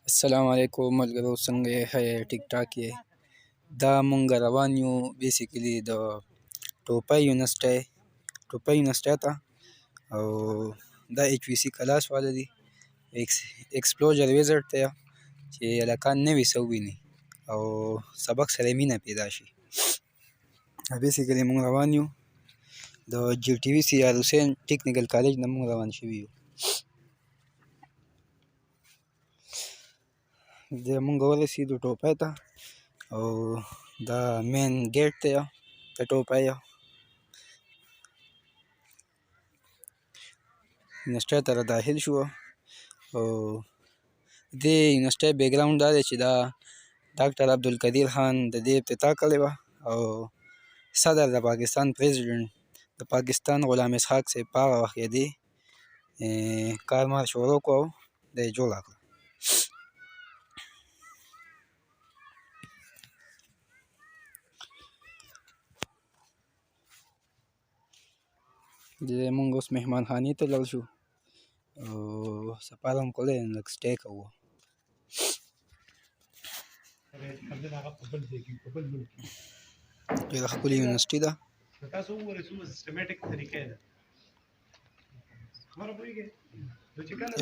السلام علیکم ملګرو، څنګه یې؟ ټیک ټاک یې؟ دا مونږ روان یو بیسیکلي د ټوپۍ یونیورسټۍ ته، او دا ایچ وي سي کلاس والا دي. ایکسپلوژر ویزټ ته چې هلکان نوي څه وویني او سبق سره مینه پیدا شي. بیسیکلي مونږ روان یو د جي ټي وي سي آر حسین ټیکنیکل کالج نه مونږ روان شوي یو. مونږ ورسېدو ټوپۍ ته، او دا مین ګیټ دی د ټوپۍ. یونیورسټۍ ته را داخل شو، او دې یونیورسټۍ بیک ګراونډ دا دی چې دا ډاکټر عبدالقدیر خان د دې افتتاح کړې وه، او صدر د پاکستان پریزیډنټ د پاکستان غلام اسحاق صاحب په هغه وخت کې دې کارمار شروع کړه او دا یې جوړه کړه. مونږ اوس مهمان خانې ته لاړ شو، او سفر هم کړی، لږ سټې کوو. ډېره ښکلې یونیورسټي ده. تاسو وګورئ څومره سیستماټیک طریقې ده. خبره پوهېږئ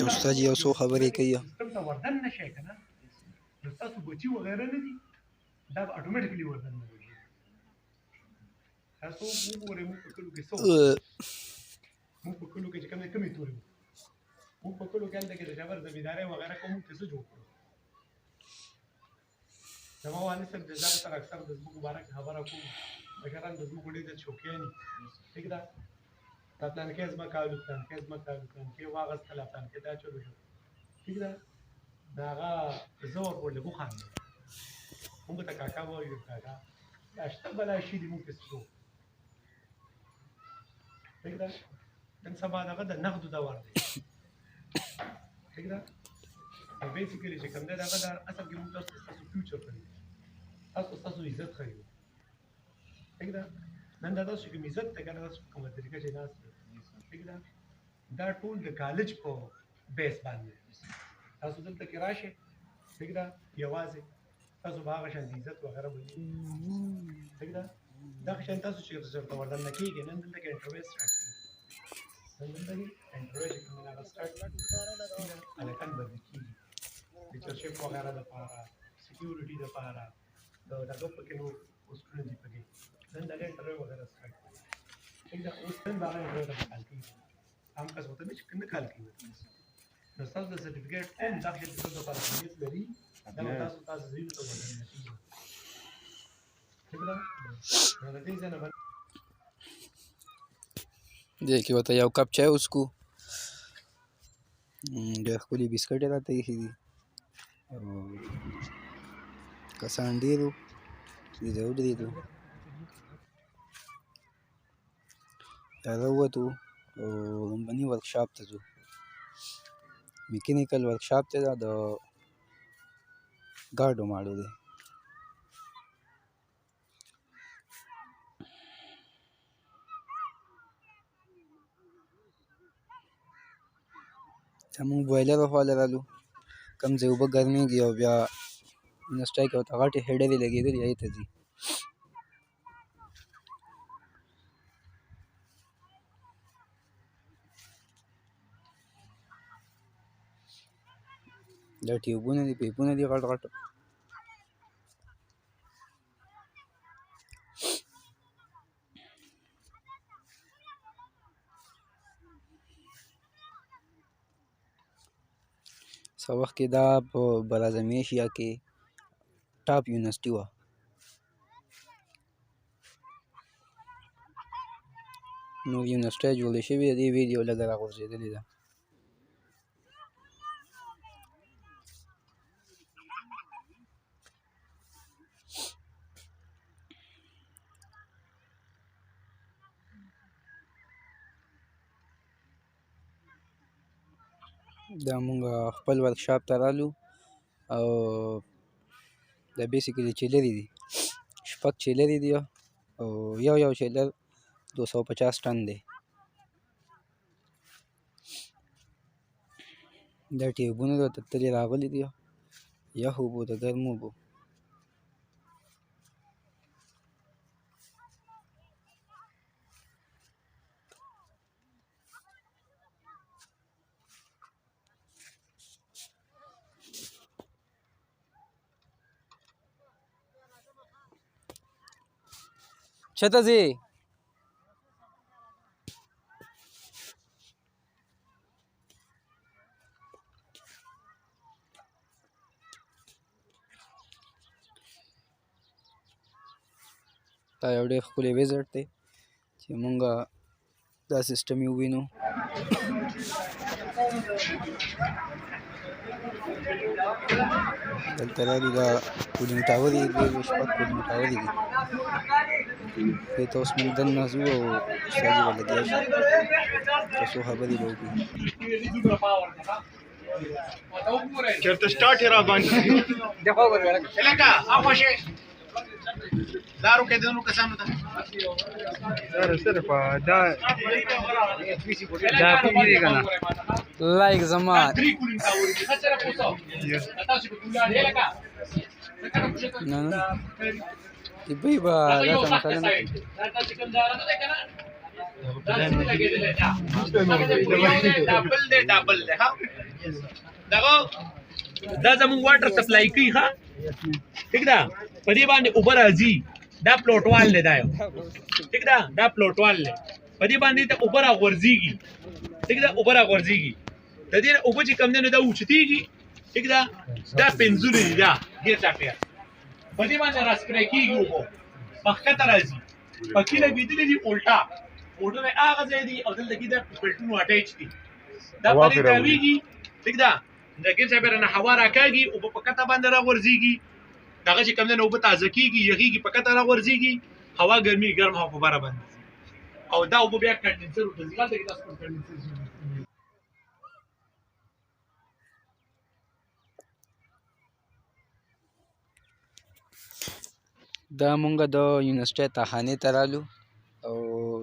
یو استاد یو څو خبرې کوي. سیستم ته وردن نه شئ که نه، نو ستاسو بچي وغیره نه دي، دا به اټومیټیکلي وردن نه شي. تاسو وګورئ موږ په کلو کې څه موږ په کلو کې چې کومې تورې موږ په کلو کې هلته کې د جبر زمیندارۍ وغیره کوم موږ ته څه جوړ کړو. زما والد صاحب د ځان سره اکثر د ځمکو باره کې خبره کوم، مشران د ځمکو ډېر شوقیان دي. ټیک ده، دا پلانکۍ ځمکه الو، پلانکۍ ځمکه الو، پلانکۍ واغېستله، پلانکۍ دا چلو شو. ټیک ده، د هغه زه ورپورې وخاندم، موږ ته کاکا وایو. کاکا دا شته بلا شي دي موږ پسې څو. ټیک ده، نن سبا دغه د نغدو دور دی. ټیک ده، نو بیسیکلي چې کوم دی دغه د اصل کې موږ تاسو ته ستاسو فیوچر ښیو، تاسو ستاسو عزت ښیو. ټیک ده، نن دا تاسو کوم عزت دی که نه، تاسو په کومه طریقه چې ناست یې. ټیک ده، دا ټول د کالج په بیس باندې تاسو دلته کې راشئ. ټیک ده، یوازې تاسو به هغه شان عزت وغیره وینئ. ټیک ده، دغه شان تاسو چې ورته وردن نه کېږئ. نن دلته کې انټرویو سټارټ کېږي، نن دلته کې انټرویو چې کوم دی هغه سټارټ کېږي. هلکان بندي کېږي لیکچرشپ وغیره دپاره، سکیورټي دپاره، د دغه پکې نور پوسټونه دي پکې. نن دغه انټرویو وغیره سټارټ کېږي. ټیک ده، اوس نن به هغه انټرویو ته کال کېږي. عام کس ورته نه چې نه کال کېږي، نو ستاسو د سرټیفیکېټ کوم دغه شی د ستاسو لپاره اهمیت لري، دا به تاسو ځایونو ته ورننه کېږي. ټیک ده، نو د دې ځای نه به دې کې ورته یو کپ چای وڅښو. ډېر ښکلي بسکټ یې راته ایښي دي، او کسان ډېر وو چې زه ودرېدو. راووتو او لومړني ورکشاپ ته ځو. میکینیکل ورکشاپ ته ده، د ګاډو ماډو دی. زمونږ بویلر خوا له رالو، کوم ځای اوبه ګرمېږي او بیا یونیورسټۍ کې ورته غټې هیډرې لګېدلي، هغې ته ځي. دا ټیوبونه دي، پیپونه دي غټ غټ. څه وخت کې دا په براعظم ایشیا کې ټاپ یونیورسټي وه. نور یونیورسټۍ جوړې شوې دي، ویډیو لږه راغورځېدلې ده. دا مونږ خپل ورکشاپ ته رالو، او دا بیسیکلي چیلرې دي، 6 چیلرې دي، او یو چیلر 250 ټن دی. دا ټیوبونه درته تللي راغلي دي، یخ اوبو د ګرمو اوبو. چته ځې؟ دا یو ډېر ښکلی ویزټ دی چې مونږ دا سیسټم یې ووینو. دلته رالو دا کولینګ ټاور یې دوه شپږ کولینګ ټاور دي. دې ته اوس مونږ دننه ځو او استاد به لګیا شي که څو خبرې به وکړو. چېرته سټارټ یې راباندې لکه اخوښې دارو کېدنو کسانو ته صرف دا پیږي که نه لایک زما نه نه دوی به داسې مسله نه کوي. دا زموږ واټر سپلای کوي ښه ټیک ده. په دې باندې اوبه راځي. دا پلوټوال دی دا یو ټیک ده. دا پلوټوال دی. په دې باندې ته اوبه راغورځېږي ټیک ده. اوبه راغورځېږي د دې نه اوبه چې کوم دی نو دا اوچتېږي ټیک ده. دا پنځونه دي دا ډېر چاپېر په دې باندې راسپری کېږي اوبه په ښکته راځي. پکې لګېدلي دي الټا موټرې هغه ځای دي او دلته کې د بلټونو اټیچ دي. دا په دې تاوېږي ټیک ده. د ګیر چاپېره نه هوا راکاږي اوبه په کته باندې راغورځېږي. دغه چې کوم دی نو اوبه تازه کېږي یخېږي په کته راغورځېږي. هوا ګرمي ګرم هوا په بره باندې او دا اوبه بیا کنډنسر ورته ځي. هلته کې تاسو پر کنډنسر دا مونږ د یونیورسټۍ تاخانې ته رالو او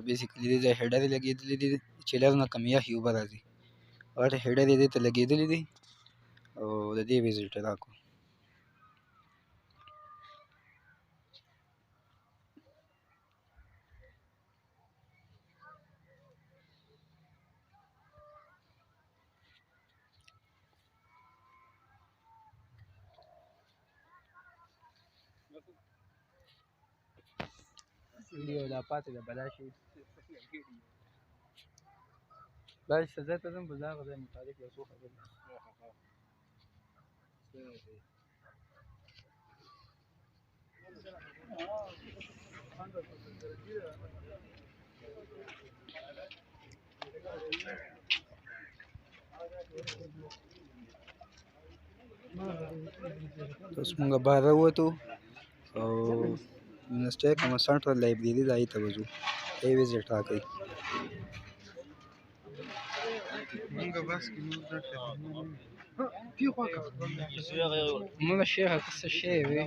بیسیکلي دې ځای هیډر یې لګېدلي دي چې لږ نه کم یخې اوبه راځي. غټ هیډر یې دې ته لګېدلي دي او د دې ویزټ یې راکړو. ویډیو دا پاتې ده بلا شي دا چې ځای ته ځم په دغه ځای متعلق یو څو خبرې. اوس مونږ بهر ووتو او یونیورسټۍ کومه سنټرل لایبرري ده هغې ته به ځو. ای ویزټ راکوئ. موږ شیخه ته څه شی وې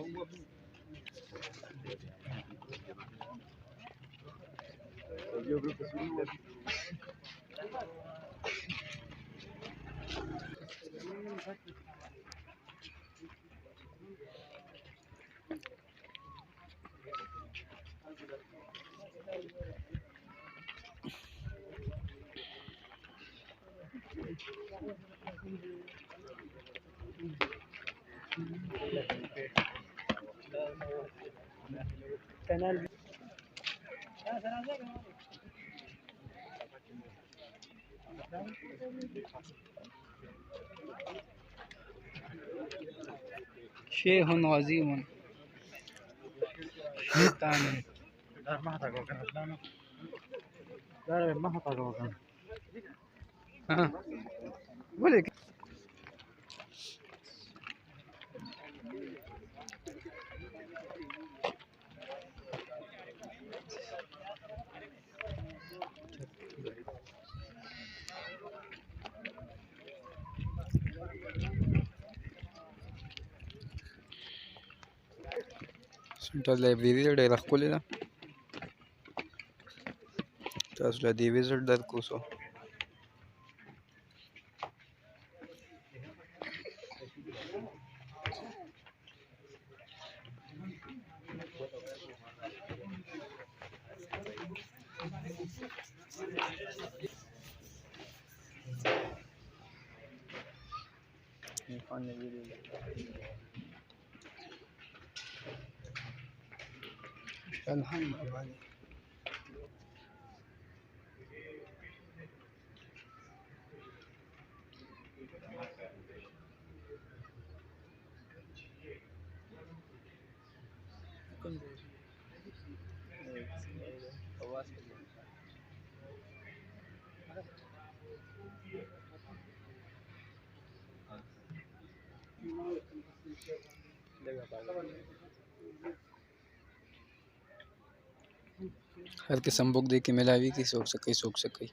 شیخ عظیم شیطان ولې سنټرل لایبرري ډېره ښکلې ده. تاسو له دې ویزټ درکړو سو الحمد हर किस्म बुक दे के मिलावी की सोच सके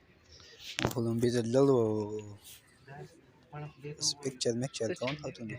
फुलम भी जल्लो पिक्चर में चल कौन था तूने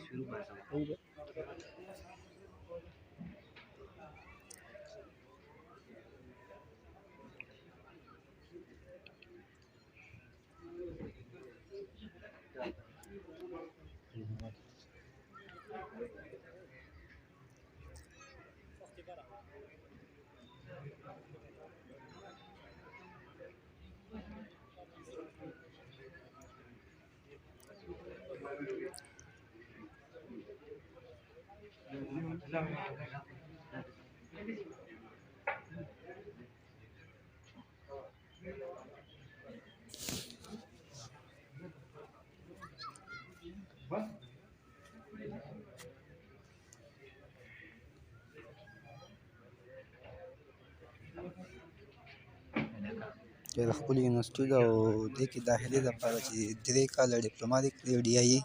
د خپل یونیورسيټي او د کې داخلي لپاره چې 3 کاله ډیپلوماټیک ډي ای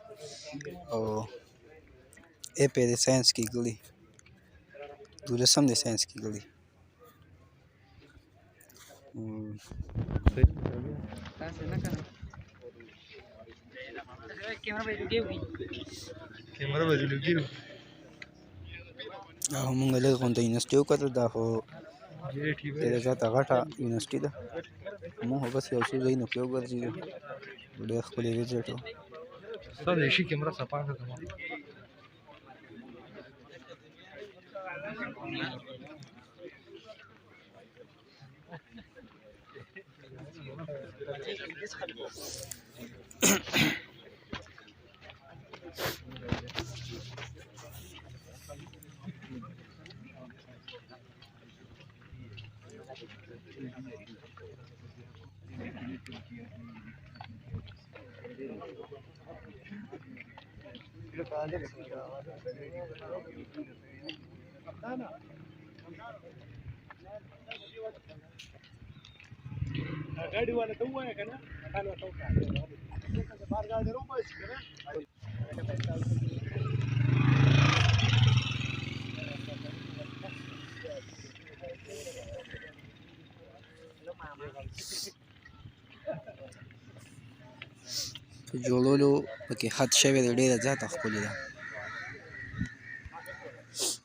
او ای پی د ساينس کې ګړي 12 د ساينس کې ګړي کیمرا به لګیږي او موږ له غونډې یونیورسيټي وکړه دا خو ډېره زیاته غټه یونیورسيټي ده موږ بس یو څو ځایونه کې وګرځېدو ډېر ښکلی ویزټ و ستا د شي کیمرا صفا کړه गाड़ी वाला तो हुआ है क्या ना खाना तो का बाहर गाड़ी रो बस करे جوړولو پکې حد شوی دی ډېره زیاته ښکلې ده